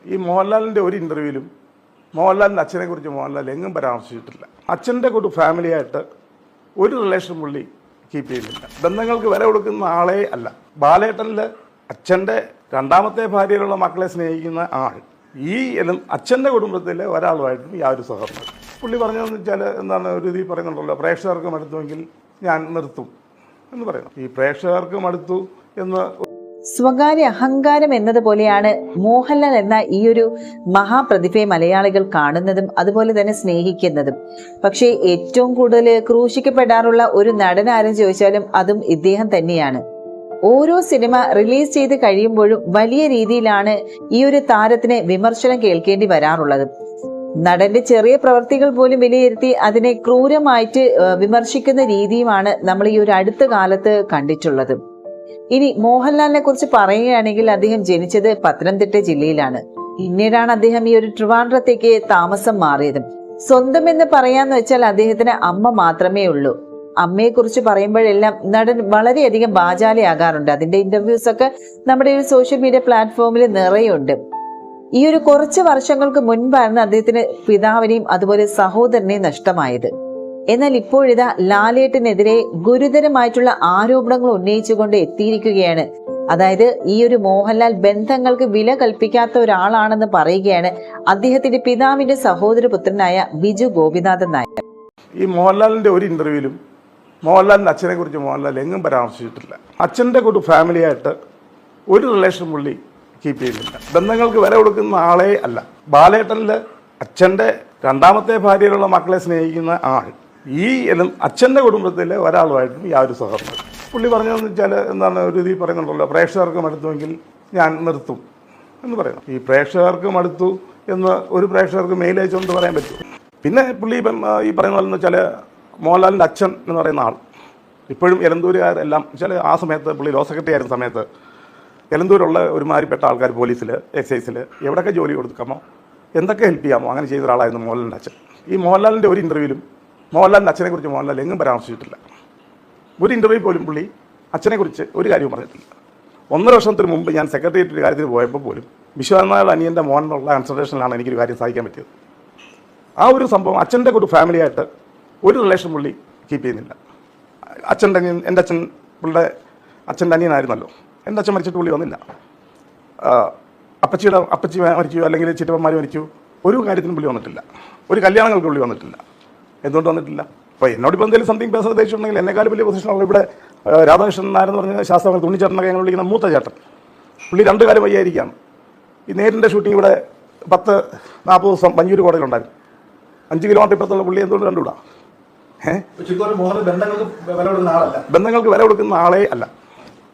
ഈ മോഹൻലാലിൻ്റെ ഒരു ഇൻ്റർവ്യൂവിലും മോഹൻലാലിൻ്റെ അച്ഛനെക്കുറിച്ച് മോഹൻലാൽ എങ്ങും പരാമർശിച്ചിട്ടില്ല. അച്ഛൻ്റെ കൂട്ട് ഫാമിലിയായിട്ട് ഒരു റിലേഷൻ പുള്ളി കീപ്പ് ചെയ്യുന്നില്ല. ബന്ധങ്ങൾക്ക് വില കൊടുക്കുന്ന ആളേ അല്ല. ബാലേട്ടനിൽ അച്ഛൻ്റെ രണ്ടാമത്തെ ഭാര്യയിലുള്ള മക്കളെ സ്നേഹിക്കുന്ന ആൾ ഈ അച്ഛൻ്റെ കുടുംബത്തിലെ ഒരാളുമായിട്ടും യാതൊരു സഹകരണം. പുള്ളി പറഞ്ഞതെന്ന് വെച്ചാൽ എന്താണ്, ഒരു രീതി പറയുന്നുണ്ടല്ലോ, പ്രേക്ഷകർക്ക് മടുത്തുവെങ്കിൽ ഞാൻ നിർത്തും എന്ന് പറയുന്നു. ഈ പ്രേക്ഷകർക്ക് മടുത്തു എന്ന് സ്വകാര്യ അഹങ്കാരം എന്നതുപോലെയാണ് മോഹൻലാൽ എന്ന ഈ ഒരു മഹാപ്രതിഭയെ മലയാളികൾ കാണുന്നതും അതുപോലെ തന്നെ സ്നേഹിക്കുന്നതും. പക്ഷേ ഏറ്റവും കൂടുതൽ ക്രൂശിക്കപ്പെടാറുള്ള ഒരു നടൻ ആരെന്ന് ചോദിച്ചാലും അതും ഇദ്ദേഹം തന്നെയാണ്. ഓരോ സിനിമ റിലീസ് ചെയ്ത് കഴിയുമ്പോഴും വലിയ രീതിയിലാണ് ഈ ഒരു താരത്തിന് വിമർശനം കേൾക്കേണ്ടി വരാറുള്ളത്. നടന്റെ ചെറിയ പ്രവൃത്തികൾ പോലും വിലയിരുത്തി അതിനെ ക്രൂരമായിട്ട് വിമർശിക്കുന്ന രീതിയുമാണ് നമ്മൾ ഈ ഒരു അടുത്ത കാലത്ത് കണ്ടിട്ടുള്ളത്. ഇനി മോഹൻലാലിനെ കുറിച്ച് പറയുകയാണെങ്കിൽ അദ്ദേഹം ജനിച്ചത് പത്തനംതിട്ട ജില്ലയിലാണ്. പിന്നീടാണ് അദ്ദേഹം ഈ ഒരു ട്രിവാൻഡ്രത്തേക്ക് താമസം മാറിയതും. സ്വന്തം എന്ന് പറയാന്ന് വെച്ചാൽ അദ്ദേഹത്തിന് അമ്മ മാത്രമേ ഉള്ളൂ. അമ്മയെ കുറിച്ച് പറയുമ്പോഴെല്ലാം നടൻ വളരെയധികം വാചാലയാകാറുണ്ട്. അതിന്റെ ഇന്റർവ്യൂസ് ഒക്കെ നമ്മുടെ ഒരു സോഷ്യൽ മീഡിയ പ്ലാറ്റ്ഫോമിൽ നിറയുണ്ട്. ഈ ഒരു കുറച്ച് വർഷങ്ങൾക്ക് മുൻപായിരുന്നു അദ്ദേഹത്തിന് പിതാവിനെയും അതുപോലെ സഹോദരനെയും നഷ്ടമായത്. എന്നാൽ ഇപ്പോഴിതാ ലാലേട്ടനെതിരെ ഗുരുതരമായിട്ടുള്ള ആരോപണങ്ങൾ ഉന്നയിച്ചുകൊണ്ട് എത്തിയിരിക്കുകയാണ്. അതായത് ഈ ഒരു മോഹൻലാൽ ബന്ധങ്ങൾക്ക് വില കൽപ്പിക്കാത്ത ഒരാളാണെന്ന് പറയുകയാണ് അദ്ദേഹത്തിന്റെ പിതാവിന്റെ സഹോദരപുത്രനായ ബിജു ഗോപിനാഥൻ നായർ. ഈ മോഹൻലാലിൻ്റെ ഒരു ഇൻ്റർവ്യൂവിലും മോഹൻലാലിൻ്റെ അച്ഛനെക്കുറിച്ച് മോഹൻലാൽ എങ്ങും പരാമർശിച്ചിട്ടില്ല. അച്ഛൻ്റെ കൂട്ട് ഫാമിലിയായിട്ട് ഒരു റിലേഷൻ പുള്ളി കീപ്പ് ചെയ്യുന്നില്ല. ബന്ധങ്ങൾക്ക് വില കൊടുക്കുന്ന ആളേ അല്ല. ബാലേട്ടനിൽ അച്ഛൻ്റെ രണ്ടാമത്തെ ഭാര്യയിലുള്ള മക്കളെ സ്നേഹിക്കുന്ന ആൾ ഈ അച്ഛൻ്റെ കുടുംബത്തിലെ ഒരാളുമായിട്ടും യാതൊരു സഹകരണം. പുള്ളി പറഞ്ഞതെന്ന് വെച്ചാൽ എന്താണ്, ഒരു രീതി പറയുന്നുണ്ടല്ലോ, പ്രേക്ഷകർക്ക് മടുത്തുവെങ്കിൽ ഞാൻ നിർത്തും എന്ന് പറയുന്നു. ഈ പ്രേക്ഷകർക്ക് മടുത്തു എന്ന് ഒരു പ്രേക്ഷകർക്ക് മെയിൽ അയച്ചുകൊണ്ട് പറയാൻ പറ്റും. പിന്നെ പുള്ളി ഇപ്പം ഈ പറയുന്നതെന്ന് വെച്ചാൽ മോഹൻലാലിൻ്റെ അച്ഛൻ എന്ന് പറയുന്ന ആൾ ഇപ്പോഴും എലന്തൂരുകാരെല്ലാം വെച്ചാൽ ആ സമയത്ത് പുള്ളി ലോ സെക്രട്ടറി ആയിരുന്ന സമയത്ത് എലന്തൂരുള്ള ഒരുമാതിരിപ്പെട്ട ആൾക്കാർ പോലീസിൽ, എക്സൈസിൽ എവിടെയൊക്കെ ജോലി കൊടുക്കാമോ, എന്തൊക്കെ ഹെൽപ്പ് ചെയ്യാമോ അങ്ങനെ ചെയ്ത ഒരാളായിരുന്നു മോഹൻലാലിൻ്റെ അച്ഛൻ. ഈ മോഹൻലാലിൻ്റെ ഒരു ഇൻ്റർവ്യൂവിലും മോഹൻലാലിൻ്റെ അച്ഛനെക്കുറിച്ച് മോഹൻലാൽ എങ്ങും പരാമർശിച്ചിട്ടില്ല. ഒരു ഇൻ്റർവ്യൂ പോലും പുള്ളി അച്ഛനെക്കുറിച്ച് ഒരു കാര്യവും പറഞ്ഞിട്ടില്ല. 1.5 വർഷത്തിന് മുമ്പ് ഞാൻ സെക്രട്ടേറിയറ്റ് കാര്യത്തിന് പോയപ്പോൾ പോലും വിശ്വനാഥ് അനിയൻ്റെ മോഹനുള്ള കൺസൾട്ടേഷനിലാണ് എനിക്കൊരു കാര്യം സാധിക്കാൻ പറ്റിയത്. ആ ഒരു സംഭവം അച്ഛൻ്റെ കൂട്ട് ഫാമിലിയായിട്ട് ഒരു റിലേഷൻ പുള്ളി കീപ്പ് ചെയ്യുന്നില്ല. അച്ഛൻ്റെ അനിയൻ, എൻ്റെ അച്ഛൻ പുള്ളിയുടെ അച്ഛൻ്റെ അനിയനായിരുന്നല്ലോ. എൻ്റെ അച്ഛൻ മരിച്ചിട്ട് പുള്ളി വന്നില്ല. അപ്പച്ചി മരിച്ചു, അല്ലെങ്കിൽ ചിറ്റപ്പന്മാർ മരിച്ചു, ഒരു കാര്യത്തിനും പുള്ളി വന്നിട്ടില്ല. ഒരു കല്യാണങ്ങൾക്ക് പുള്ളി വന്നിട്ടില്ല. എന്തുകൊണ്ട് വന്നിട്ടില്ല? അപ്പോൾ എന്നോടിപ്പോൾ എന്തെങ്കിലും സംതിങ് പേഴ്സണൽ ഉദ്ദേശിച്ചിട്ടുണ്ടെങ്കിൽ എന്നെക്കാളും വലിയ പൊസിഷനുള്ള ഇവിടെ രാധാകൃഷ്ണൻ നായരെന്ന് പറഞ്ഞ ശാസ്ത്രങ്ങൾ തുണിച്ചേട്ടനൊക്കെ ഞങ്ങൾ വിളിക്കുന്ന മൂത്ത ചേട്ടൻ, പുള്ളി 2 കാര്യം വയ്യായിരിക്കുകയാണ്. ഈ നേരിൻ്റെ ഷൂട്ടിംഗ് ഇവിടെ 10-40 ദിവസം മഞ്ഞൂർ കോടതിയിലുണ്ടായിരുന്നു. 5 കിലോമീറ്റർ ഇപ്പുറത്തുള്ള പുള്ളി എന്തുകൊണ്ട് കണ്ടുകൂടാ? ബന്ധങ്ങൾക്ക് വില കൊടുക്കുന്ന ആളേ അല്ല.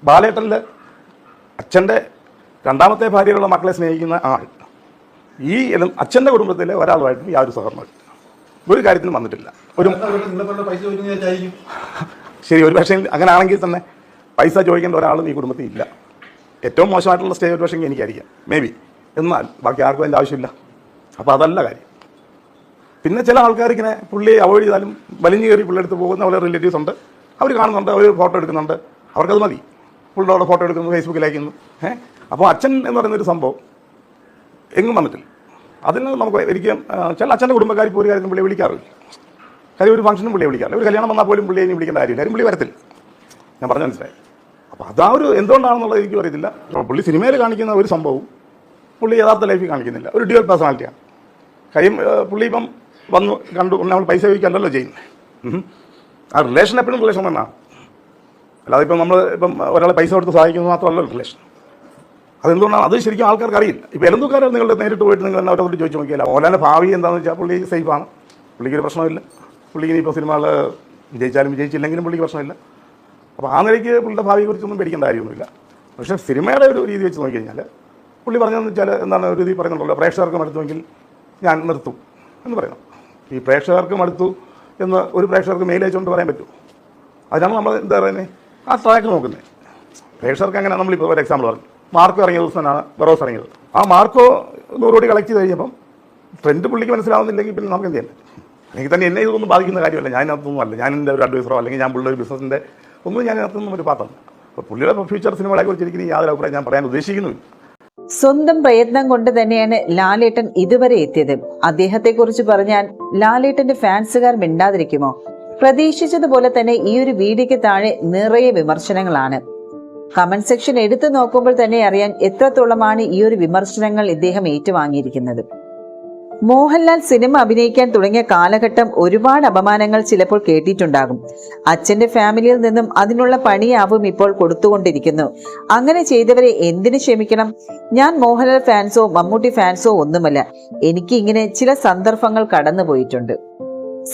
ബാലേട്ടനിൽ അച്ഛൻ്റെ രണ്ടാമത്തെ ഭാര്യയിലുള്ള മക്കളെ സ്നേഹിക്കുന്ന ആൾ ഈ അച്ഛൻ്റെ കുടുംബത്തിലെ ഒരാളുമായിട്ടും യാതൊരു സഹകരണം ഒരു കാര്യത്തിനും വന്നിട്ടില്ല. ശരി, ഒരു പക്ഷേ അങ്ങനെ ആണെങ്കിൽ തന്നെ പൈസ ചോദിക്കേണ്ട ഒരാളും ഈ കുടുംബത്തിൽ ഇല്ല. ഏറ്റവും മോശമായിട്ടുള്ള സ്റ്റേജ് ഒരു പക്ഷേ എനിക്കായിരിക്കാം, മേ ബി. എന്നാൽ ബാക്കി ആർക്കും അതിൻ്റെ ആവശ്യമില്ല. അപ്പോൾ അതല്ല കാര്യം. പിന്നെ ചില ആൾക്കാർ ഇങ്ങനെ പുള്ളിയെ അവോയ്ഡ് ചെയ്താലും വലിഞ്ഞു കയറി പുള്ളിയെടുത്ത് പോകുന്ന പോലെ റിലേറ്റീവ്സ് ഉണ്ട്. അവർ കാണുന്നുണ്ട്, അവർ ഫോട്ടോ എടുക്കുന്നുണ്ട്, അവർക്കത് മതി. പുള്ളിയോടെ ഫോട്ടോ എടുക്കുന്നു, ഫേസ്ബുക്കിൽ അയക്കുന്നു. അപ്പോൾ അച്ഛൻ എന്ന് പറയുന്നൊരു സംഭവം എങ്ങും വന്നിട്ടില്ല. അതിന് നമുക്ക് ഒരിക്കലും ചില അച്ഛൻ്റെ കുടുംബക്കാർ ഇപ്പോൾ ഒരു കാര്യത്തിന് പുള്ളിയെ വിളിക്കാറില്ല. കാര്യം ഒരു ഫംഗ്ഷനും പുള്ളിയെ വിളിക്കാറില്ല. ഒരു കല്യാണം വന്നാൽ പോലും പുള്ളിയെ ഇനി വിളിക്കേണ്ട കാര്യമില്ല. കാര്യം പുള്ളി വരത്തില്ല. ഞാൻ പറഞ്ഞു മനസ്സിലായി. അപ്പോൾ അതാ ഒരു എന്തുകൊണ്ടാണെന്നുള്ളത് എനിക്ക് അറിയത്തില്ല. പുള്ളി സിനിമയിൽ കാണിക്കുന്ന ഒരു സംഭവവും പുള്ളി യഥാർത്ഥ ലൈഫിൽ കാണിക്കുന്നില്ല. ഒരു ഡ്യുവൽ പേഴ്സണാലിറ്റിയാണ്. കാര്യം പുള്ളി ഇപ്പം വന്നു കണ്ടു, നമ്മൾ പൈസ ചോദിക്കാണ്ടല്ലോ ചെയ്യുന്നത്. ആ റിലേഷൻ എപ്പോഴും റിലേഷൻ തന്നെയാണ്. അല്ലാതെ ഇപ്പം നമ്മൾ ഒരാളെ പൈസ കൊടുത്ത് സഹായിക്കുന്നത് മാത്രമല്ല റിലേഷൻ. അതെന്തുകൊണ്ടാണ് അത് ശരിക്കും ആൾക്കാർക്ക് അറിയില്ല. ഇപ്പോൾ എലന്തൂക്കാരെ നിങ്ങൾ നേരിട്ട് പോയിട്ട് നിങ്ങൾ അവരോട് ചോദിച്ചു നോക്കിയാൽ മോഹൻലാലിൻ്റെ ഭാവി എന്താണെന്ന് വെച്ചാൽ പുള്ളി സേഫാണ്. പുള്ളിക്കൊരു പ്രശ്നമില്ല. പുള്ളിക്ക് ഇനിയിപ്പോൾ സിനിമകൾ വിജയിച്ചാലും വിജയിച്ചില്ലെങ്കിലും പുള്ളിക്ക് പ്രശ്നമില്ല. അപ്പോൾ ആ നിലയ്ക്ക് പുള്ളിയുടെ ഭാവിയെക്കുറിച്ചൊന്നും പേടിക്കേണ്ട കാര്യമൊന്നുമില്ല. പക്ഷേ സിനിമയുടെ ഒരു രീതി വെച്ച് നോക്കിക്കഴിഞ്ഞാൽ പുള്ളി പറഞ്ഞതെന്ന് വെച്ചാൽ എന്താണ്, ഒരു രീതി പറയുന്നുണ്ടല്ലോ, പ്രേക്ഷകർക്ക് മടുത്തുവെങ്കിൽ ഞാൻ നിർത്തും എന്ന് പറയുന്നു. ഈ പ്രേക്ഷകർക്ക് മടുത്തു എന്ന് ഒരു പ്രേക്ഷകർക്ക് മെയിൽ അയച്ചുകൊണ്ട് പറയാൻ പറ്റുമോ? അതിനാണ് നമ്മൾ എന്താ പറയുന്നത്, ആ ട്രാക്ക് നോക്കുന്നത്. പ്രേക്ഷകർക്ക് അങ്ങനെ നമ്മളിപ്പോൾ ഒരു എക്സാമ്പിൾ പറഞ്ഞു, മാർക്കോ ഇറങ്ങിയ ദിവസമാണ് ബറോസ് ഇറങ്ങിയത്. ആ മാർക്കോ 100 കോടി കളക്ട് ചെയ്ത് കഴിഞ്ഞപ്പം ട്രെൻഡ് പുള്ളിക്ക് മനസ്സിലാവുന്നില്ലെങ്കിൽ പിന്നെ നമുക്ക് എന്ത് ചെയ്യാൻ? എനിക്ക് തന്നെ എന്നെ ഇതൊന്നും ബാധിക്കുന്ന കാര്യമല്ല. ഞാനതൊന്നും അല്ല, ഞാൻ എൻ്റെ ഒരു അഡ്വൈസറോ അല്ലെങ്കിൽ ഞാൻ പുള്ളിയുടെ ഒരു ബിസിനസ്സിൻ്റെ ഒന്നും ഞാനകത്തൊന്നും ഒരു പാത്താണ്. അപ്പോൾ പുള്ളിയുടെ ഫ്യൂച്ചർ സിനിമകളെ കുറിച്ച് എനിക്ക് യാതൊരു അഭിപ്രായം ഞാൻ പറയാൻ ഉദ്ദേശിക്കുന്നുമില്ല. സ്വന്തം പ്രയത്നം കൊണ്ട് തന്നെയാണ് ലാലേട്ടൻ ഇതുവരെ എത്തിയത്. അദ്ദേഹത്തെ കുറിച്ച് പറഞ്ഞാൽ ലാലേട്ടന്റെ ഫാൻസുകാർ മിണ്ടാതിരിക്കുമോ? പ്രതീക്ഷിച്ചതുപോലെ തന്നെ ഈ ഒരു വീഡിയോയ്ക്ക് താഴെ നിറയെ വിമർശനങ്ങളാണ്. കമന്റ് സെക്ഷൻ എടുത്തു നോക്കുമ്പോൾ തന്നെ അറിയാൻ എത്രത്തോളമാണ് ഈ ഒരു വിമർശനങ്ങൾ ഇദ്ദേഹം ഏറ്റുവാങ്ങിയിരിക്കുന്നത്. മോഹൻലാൽ സിനിമ അഭിനയിക്കാൻ തുടങ്ങിയ കാലഘട്ടം ഒരുപാട് അപമാനങ്ങൾ ചിലപ്പോൾ കേട്ടിട്ടുണ്ടാകും. അച്ഛന്റെ ഫാമിലിയിൽ നിന്നും അതിനുള്ള പണിയാവും ഇപ്പോൾ കൊടുത്തുകൊണ്ടിരിക്കുന്നു. അങ്ങനെ ചെയ്തവരെ എന്തിനു ക്ഷമിക്കണം? ഞാൻ മോഹൻലാൽ ഫാൻസോ മമ്മൂട്ടി ഫാൻസോ ഒന്നുമല്ല. എനിക്ക് ഇങ്ങനെ ചില സന്ദർഭങ്ങൾ കടന്നുപോയിട്ടുണ്ട്.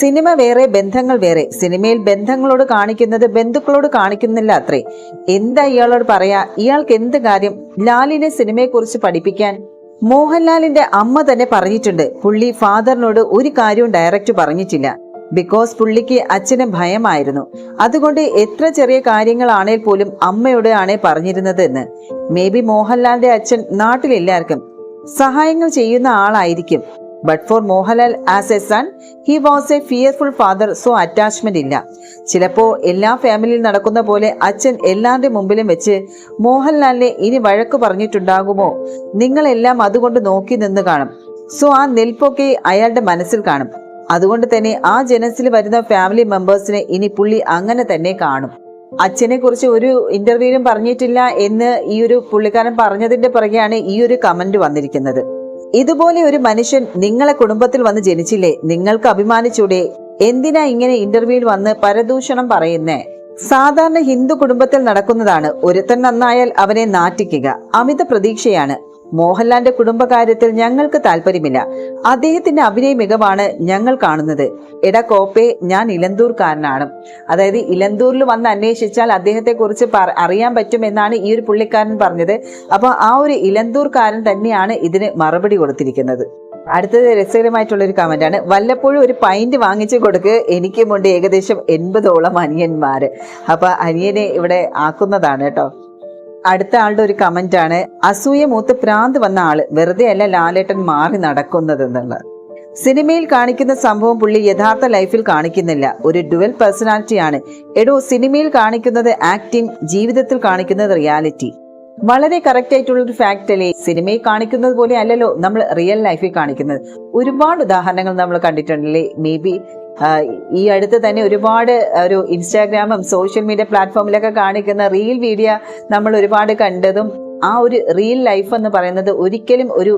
സിനിമ വേറെ, ബന്ധങ്ങൾ വേറെ. സിനിമയിൽ ബന്ധങ്ങളോട് കാണിക്കുന്നത് ബന്ധുക്കളോട് കാണിക്കുന്നില്ല അത്രേ. എന്താ ഇയാളോട് പറയാ? ഇയാൾക്ക് എന്ത് കാര്യം ലാലിനെ സിനിമയെ കുറിച്ച് പഠിപ്പിക്കാൻ? മോഹൻലാലിന്റെ അമ്മ തന്നെ പറഞ്ഞിട്ടുണ്ട്, പുള്ളി ഫാദറിനോട് ഒരു കാര്യവും ഡയറക്റ്റ് പറഞ്ഞിട്ടില്ല. ബിക്കോസ് പുള്ളിക്ക് അച്ഛന് ഭയമായിരുന്നു. അതുകൊണ്ട് എത്ര ചെറിയ കാര്യങ്ങളാണേൽ പോലും അമ്മയോട് ആണേ പറഞ്ഞിരുന്നത് എന്ന്. മേ ബി മോഹൻലാലിന്റെ അച്ഛൻ നാട്ടിലെല്ലാവർക്കും സഹായങ്ങൾ ചെയ്യുന്ന ആളായിരിക്കും. But for Mohanlal as a son he was A fearful father. So attachment ഇല്ല. ചിലപ്പോ എല്ലാ ഫാമിലിയിൽ നടക്കുന്ന പോലെ അച്ഛൻ എല്ലാവരുടെ മുമ്പിലും വെച്ച് മോഹൻലാലിനെ ഇനി വഴക്ക് പറഞ്ഞിട്ടുണ്ടാകുമോ? നിങ്ങളെല്ലാം അതുകൊണ്ട് നോക്കി നിന്ന് കാണും. സോ ആ നിൽപ്പൊക്കെ അയാളുടെ മനസ്സിൽ കാണും. അതുകൊണ്ട് തന്നെ ആ ജനസിൽ വരുന്ന ഫാമിലി മെമ്പേഴ്സിനെ ഇനി പുള്ളി അങ്ങനെ തന്നെ കാണും. അച്ഛനെ കുറിച്ച് ഒരു ഇന്റർവ്യൂവിലും പറഞ്ഞിട്ടില്ല എന്ന് ഈ ഒരു പുള്ളിക്കാരൻ പറഞ്ഞതിന്റെ പുറകെയാണ് ഈ ഒരു കമന്റ് വന്നിരിക്കുന്നത്. ഇതുപോലെ ഒരു മനുഷ്യൻ നിങ്ങളെ കുടുംബത്തിൽ വന്ന് ജനിച്ചില്ലേ? നിങ്ങൾക്ക് അഭിമാനിച്ചൂടെ? എന്തിനാ ഇങ്ങനെ ഇന്റർവ്യൂവിൽ വന്ന് പരദൂഷണം പറയുന്നേ? സാധാരണ ഹിന്ദു കുടുംബത്തിൽ നടക്കുന്നതാണ്. ഒരുത്തൻ നന്നായാൽ അവനെ നാറ്റിക്കുക അമിത പ്രതീക്ഷയാണ്. മോഹൻലാലിന്റെ കുടുംബകാര്യത്തിൽ ഞങ്ങൾക്ക് താല്പര്യമില്ല. അദ്ദേഹത്തിന്റെ അഭിനയ മികവാണ് ഞങ്ങൾ കാണുന്നത്. എടാ കോപ്പെ, ഞാൻ ഇലന്തൂർക്കാരനാണ്. അതായത് ഇലന്തൂരിൽ വന്ന് അന്വേഷിച്ചാൽ അദ്ദേഹത്തെ കുറിച്ച് അറിയാൻ പറ്റും എന്നാണ് ഈ ഒരു പുള്ളിക്കാരൻ പറഞ്ഞത്. അപ്പൊ ആ ഒരു ഇലന്തൂർക്കാരൻ തന്നെയാണ് ഇതിന് മറുപടി കൊടുത്തിരിക്കുന്നത്. അടുത്തത് രസകരമായിട്ടുള്ള ഒരു കമന്റ് ആണ്. വല്ലപ്പോഴും ഒരു പൈന്റ് വാങ്ങിച്ചു കൊടുക്ക്, എനിക്കുമുണ്ട് ഏകദേശം 80ഓളം അനിയന്മാര്. അപ്പൊ അനിയനെ ഇവിടെ ആക്കുന്നതാണ് കേട്ടോ. അടുത്ത ആളുടെ ഒരു കമന്റ് ആണ്, അസൂയ മൂത്ത് പ്രാന്ത് വന്ന ആള്, വെറുതെ അല്ല ലാലേട്ടൻ മാറി നടക്കുന്നത് എന്നുള്ളത്. സിനിമയിൽ കാണിക്കുന്ന സംഭവം പുള്ളി യഥാർത്ഥ ലൈഫിൽ കാണിക്കുന്നില്ല. ഒരു ഡുവൽ പേഴ്സണാലിറ്റി ആണ്. എടോ, സിനിമയിൽ കാണിക്കുന്നത് ആക്ടിങ്, ജീവിതത്തിൽ കാണിക്കുന്നത് റിയാലിറ്റി. വളരെ കറക്റ്റ് ആയിട്ടുള്ള ഒരു ഫാക്ട് അല്ലേ? സിനിമയിൽ കാണിക്കുന്നത് പോലെ അല്ലല്ലോ നമ്മൾ റിയൽ ലൈഫിൽ കാണിക്കുന്നത്. ഒരുപാട് ഉദാഹരണങ്ങൾ നമ്മൾ കണ്ടിട്ടുണ്ടല്ലേ? മേ ബി ഈ അടുത്ത് തന്നെ ഒരുപാട് ഒരു ഇൻസ്റ്റാഗ്രാമും സോഷ്യൽ മീഡിയ പ്ലാറ്റ്ഫോമിലൊക്കെ കാണിക്കുന്ന റീൽ വീഡിയോ നമ്മൾ ഒരുപാട് കണ്ടതും ആ ഒരു റിയൽ ലൈഫ് എന്ന് പറയുന്നത് ഒരിക്കലും ഒരു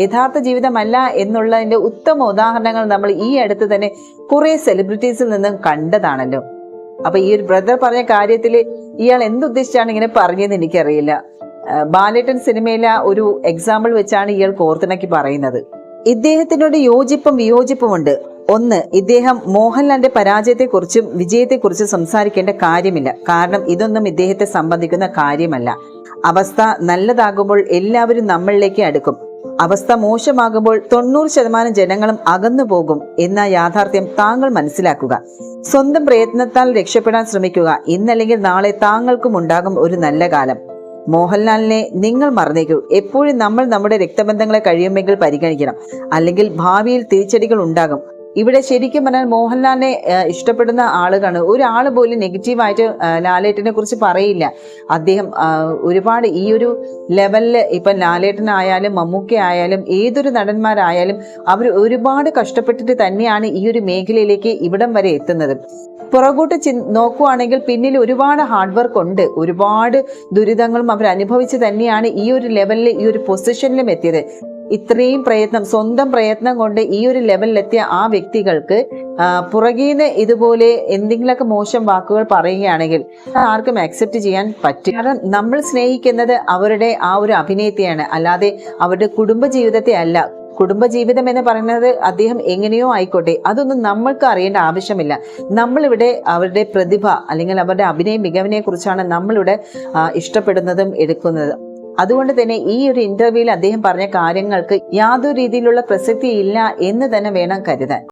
യഥാർത്ഥ ജീവിതമല്ല എന്നുള്ളതിന്റെ ഉത്തമ ഉദാഹരണങ്ങൾ നമ്മൾ ഈ അടുത്ത് തന്നെ കുറെ സെലിബ്രിറ്റീസിൽ നിന്നും കണ്ടതാണല്ലോ. അപ്പൊ ഈ ഒരു ബ്രദർ പറഞ്ഞ കാര്യത്തിൽ ഇയാൾ എന്തുദ്ദേശിച്ചാണ് ഇങ്ങനെ പറഞ്ഞതെന്ന് എനിക്കറിയില്ല. ബാലേട്ടൻ സിനിമയിലെ ഒരു എക്സാമ്പിൾ വെച്ചാണ് ഇയാൾ കോർത്തിണക്കി പറയുന്നത്. ഇദ്ദേഹത്തിനോട് യോജിപ്പും വിയോജിപ്പും ഉണ്ട്. ഒന്ന്, ഇദ്ദേഹം മോഹൻലാലിന്റെ പരാജയത്തെക്കുറിച്ചും വിജയത്തെക്കുറിച്ചും സംസാരിക്കേണ്ട കാര്യമില്ല. കാരണം ഇതൊന്നും ഇദ്ദേഹത്തെ സംബന്ധിക്കുന്ന കാര്യമല്ല. അവസ്ഥ നല്ലതാകുമ്പോൾ എല്ലാവരും നമ്മളിലേക്ക് അടുക്കും. അവസ്ഥ മോശമാകുമ്പോൾ 90% ജനങ്ങളും അകന്നു പോകും എന്ന യാഥാർത്ഥ്യം താങ്കൾ മനസ്സിലാക്കുക. സ്വന്തം പ്രയത്നത്താൽ രക്ഷപ്പെടാൻ ശ്രമിക്കുക. ഇന്നല്ലെങ്കിൽ നാളെ താങ്കൾക്കും ഉണ്ടാകും ഒരു നല്ല കാലം. മോഹൻലാലിനെ നിങ്ങൾ മറന്നേക്കൂ. എപ്പോഴും നമ്മൾ നമ്മുടെ രക്തബന്ധങ്ങളെ കഴിയുമെങ്കിൽ പരിഗണിക്കണം. അല്ലെങ്കിൽ ഭാവിയിൽ തിരിച്ചടികൾ ഉണ്ടാകും. ഇവിടെ ശരിക്കും പറഞ്ഞാൽ മോഹൻലാലിനെ ഇഷ്ടപ്പെടുന്ന ആളുകളാണ്. ഒരാള് പോലും നെഗറ്റീവായിട്ട് ലാലേട്ടനെ കുറിച്ച് പറയില്ല. അദ്ദേഹം ഒരുപാട് ഈ ഒരു ലെവലില് ഇപ്പം ലാലേട്ടനായാലും മമ്മൂക്ക ആയാലും ഏതൊരു നടന്മാരായാലും അവർ ഒരുപാട് കഷ്ടപ്പെട്ടിട്ട് തന്നെയാണ് ഈ ഒരു മേഖലയിലേക്ക് ഇവിടം വരെ എത്തുന്നത്. പുറകോട്ട് നോക്കുവാണെങ്കിൽ പിന്നിൽ ഒരുപാട് ഹാർഡ് വർക്ക് ഉണ്ട്. ഒരുപാട് ദുരിതങ്ങളും അവർ അനുഭവിച്ച് തന്നെയാണ് ഈ ഒരു ലെവലിൽ ഈ ഒരു പൊസിഷനിലും എത്തിയത്. ഇത്രയും പ്രയത്നം, സ്വന്തം പ്രയത്നം കൊണ്ട് ഈ ഒരു ലെവലിലെത്തിയ ആ വ്യക്തികൾക്ക് പുറകീന്ന് ഇതുപോലെ എന്തെങ്കിലുമൊക്കെ മോശം വാക്കുകൾ പറയുകയാണെങ്കിൽ ആർക്കും അക്സെപ്റ്റ് ചെയ്യാൻ പറ്റും. കാരണം നമ്മൾ സ്നേഹിക്കുന്നത് അവരുടെ ആ ഒരു അഭിനയത്തെയാണ്, അല്ലാതെ അവരുടെ കുടുംബജീവിതത്തെ അല്ല. കുടുംബജീവിതം എന്ന് പറയുന്നത് അദ്ദേഹം എങ്ങനെയോ ആയിക്കോട്ടെ, അതൊന്നും നമ്മൾക്ക് അറിയേണ്ട ആവശ്യമില്ല. നമ്മളിവിടെ അവരുടെ പ്രതിഭ അല്ലെങ്കിൽ അവരുടെ അഭിനയ മികവിനെ കുറിച്ചാണ് നമ്മളിവിടെ ഇഷ്ടപ്പെടുന്നതും എടുക്കുന്നതും. അതുകൊണ്ട് തന്നെ ഈ ഒരു ഇന്റർവ്യൂവിൽ അദ്ദേഹം പറഞ്ഞ കാര്യങ്ങൾക്ക് യാതൊരു രീതിയിലുള്ള പ്രസക്തി ഇല്ല എന്ന് തന്നെ വേണം കരുതാൻ.